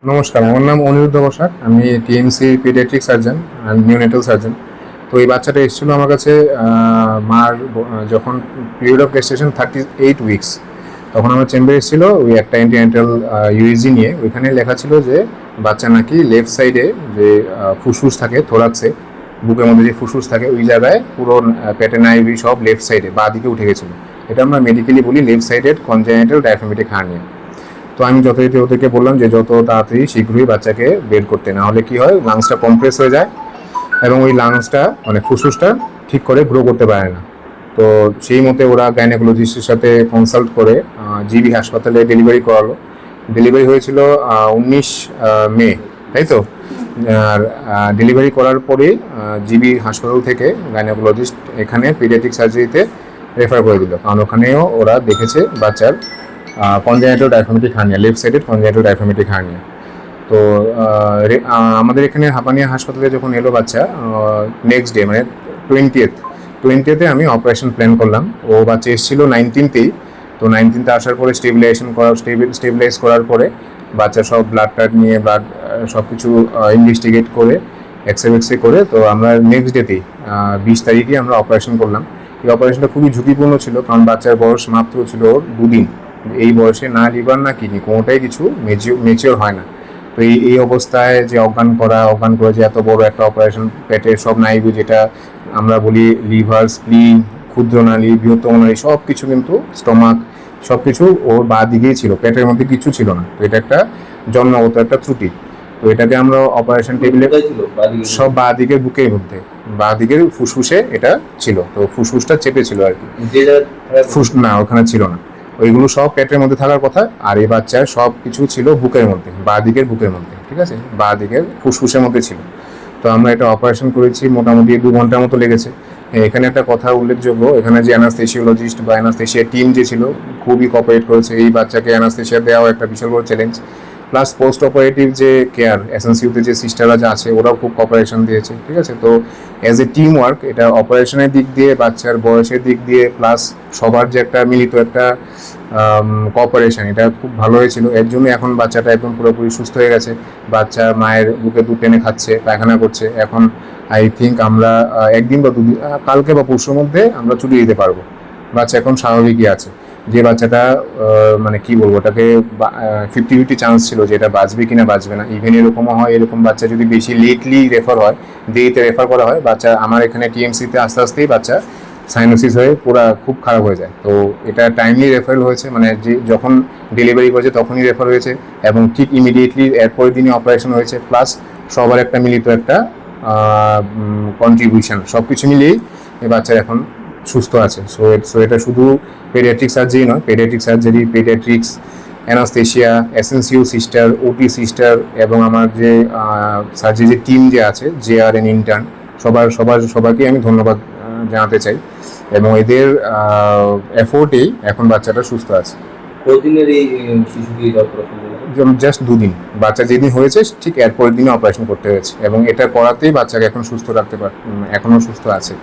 নমস্কার, আমার নাম অনিরুদ্ধ বসাক। আমি TMC paediatric surgeon and neonatal surgeon. তো এই বাচ্চাটা এসেছিলো আমার কাছে মার যখন পিরিয়ড অফ গেস্টেশন 38 উইকস, তখন আমার চেম্বারে এসেছিলো ওই একটা অ্যান্টিনেটাল ইউএসজি নিয়ে। ওইখানে লেখা ছিল যে বাচ্চা নাকি লেফট সাইডে যে ফুসফুস থাকে, থোরাক্সে বুকের মধ্যে যে ফুসফুস থাকে ওই জায়গায় পুরো পেটে নাইভি সব লেফট সাইডে বাঁ দিকে উঠে গেছিলো। এটা আমরা মেডিকেলি বলি left sided congenital diaphragmatic hernia. তো আমি যথারীতি ওদেরকে বললাম যে যত তাড়াতাড়ি শীঘ্রই বাচ্চাকে বের করতে, না হলে কি হয় লাংসটা কম্প্রেস হয়ে যায় এবং ওই লাংসটা মানে ফুসফুসটা ঠিক করে গ্রো করতে পারে না। তো সেই মতে ওরা গাইনোকোলজিস্টের সাথে কনসাল্ট করে জিবি হাসপাতালে ডেলিভারি করালো। ডেলিভারি হয়েছিল 19 মে, তাই তো। আর ডেলিভারি করার পরে জিবি হাসপাতাল থেকে গাইনোকোলজিস্ট এখানে পিডিয়াট্রিক সার্জারিতে রেফার করে দিল, কারণ ওখানেও ওরা দেখেছে বাচ্চার congenital diaphragmatic hernia, left sided congenital diaphragmatic hernia. তো আমাদের এখানে হাঁপানিয়া হাসপাতালে যখন এলো বাচ্চা, নেক্সট ডে মানে 20th আমি অপারেশন প্ল্যান করলাম। ও বাচ্চা এসেছিলো 19th। তো 19th আসার পরে স্টেবিলাইজ করার পরে বাচ্চা সব ব্লাড নিয়ে ব্লাড সব কিছু ইনভেস্টিগেট করে এক্সরে করে তো আমরা নেক্সট ডেতেই 20 তারিখে আমরা অপারেশন করলাম। এই অপারেশনটা খুবই ঝুঁকিপূর্ণ ছিল, কারণ বাচ্চার বয়স মাত্র ছিল 2 দিন। এই বয়সে না লিভার না কিডনি কোনোটাই কিছু মেচিওর হয় না। তো এই অবস্থায় যে অজ্ঞান করে যে এত বড় একটা অপারেশন, পেটের সব নাইবু যেটা আমরা বলি লিভার, স্প্লিন, ক্ষুদ্রনালী, বৃহত্তম নালী সব কিছু, কিন্তু স্টমাক সব কিছু ওর বাঁ দিকেই ছিল, পেটের মধ্যে কিছু ছিল না। তো এটা একটা জন্মগত একটা ত্রুটি। তো এটাকে আমরা অপারেশন টেবিলে সব বাঁ দিকের বুকের মধ্যে, বাঁ দিকের ফুসফুসে এটা ছিল। তো ফুসফুসটা চেপে ছিল আর কি, না ওখানে ছিল না, ওইগুলো সব পেটের মধ্যে থাকার কথা। আর এই বাচ্চার সব কিছু ছিল বুকের মধ্যে, বাঁ দিকের বুকের মধ্যে, ঠিক আছে, বাঁ দিকের ফুসফুসের মধ্যে ছিল। তো আমরা এটা অপারেশন করেছি, মোটামুটি 2 ঘন্টার মতো লেগেছে। এখানে একটা কথা উল্লেখযোগ্য, এখানে যে অ্যানাস্থেসিওলজিস্ট বা অ্যানাস্থেসিয়া টিম যে ছিল খুবই কোঅপারেট করেছে। এই বাচ্চাকে অ্যানাস্থেসিয়া দেওয়াও একটা বিশাল বড় চ্যালেঞ্জ, প্লাস পোস্ট অপারেটিভ যে কেয়ার এসএনসিউতে যে সিস্টাররা যে আছে ওরাও খুব কোঅপারেশন দিয়েছে, ঠিক আছে। তো অ্যাজ এ টিম ওয়ার্ক এটা অপারেশনের দিক দিয়ে, বাচ্চার বয়সের দিক দিয়ে, প্লাস সবার যে একটা মিলিত একটা কোঅপারেশন, এটা খুব ভালো হয়েছিল। এর জন্য এখন বাচ্চাটা একদম পুরোপুরি সুস্থ হয়ে গেছে। বাচ্চা মায়ের বুকে দুধ টেনে খাচ্ছে, পায়খানা করছে। এখন আই থিঙ্ক আমরা একদিন বা 2 দিন, কালকে বা পরশুর মধ্যে আমরা ছুটি দিতে পারবো। বাচ্চা এখন স্বাভাবিকই আছে। যে বাচ্চাটা মানে কি বলবো, ওটাকে 50-50 চান্স ছিল যে এটা বাঁচবে কিনা বাঁচবে না। ইভেন এরকমও হয়, এরকম বাচ্চা যদি বেশি লেটলি রেফার হয়, দেরিতে রেফার করা হয়, বাচ্চা আমার এখানে টিএমসিতে আস্তে আস্তেই বাচ্চা সাইনোসিস হয়ে পুরো খুব খারাপ হয়ে যায়। তো এটা টাইমলি রেফারেল হয়েছে, মানে যে যখন ডেলিভারি করেছে তখনই রেফার হয়েছে এবং ঠিক ইমিডিয়েটলি এরপরের দিনই অপারেশন হয়েছে। প্লাস সবার একটা মিলিত একটা কন্ট্রিবিউশন, সব কিছু মিলিয়েই এই বাচ্চার এখন সুস্থ আছে। সো এটা শুধু পেডিয়াট্রিক সার্জারি নয়, paediatric surgery, paediatrics, anaesthesia, SNCU sister, OT sister এবং আমার যে সার্জারি যে টিম যে আছে, জেআরএন ইন্টার্ন, সবাইকে আমি ধন্যবাদ জানাতে চাই। এবং এদের এফোর্টেই এখন বাচ্চাটা সুস্থ আছে। কতদিনের এই শিশুটি অপারেশন? জাস্ট 2 দিন। বাচ্চা যেদিন হয়েছে ঠিক এরপরের দিনে অপারেশন করতে হয়েছে এবং এটা করাতেই বাচ্চাকে এখন সুস্থ রাখতে এখনও সুস্থ আছে।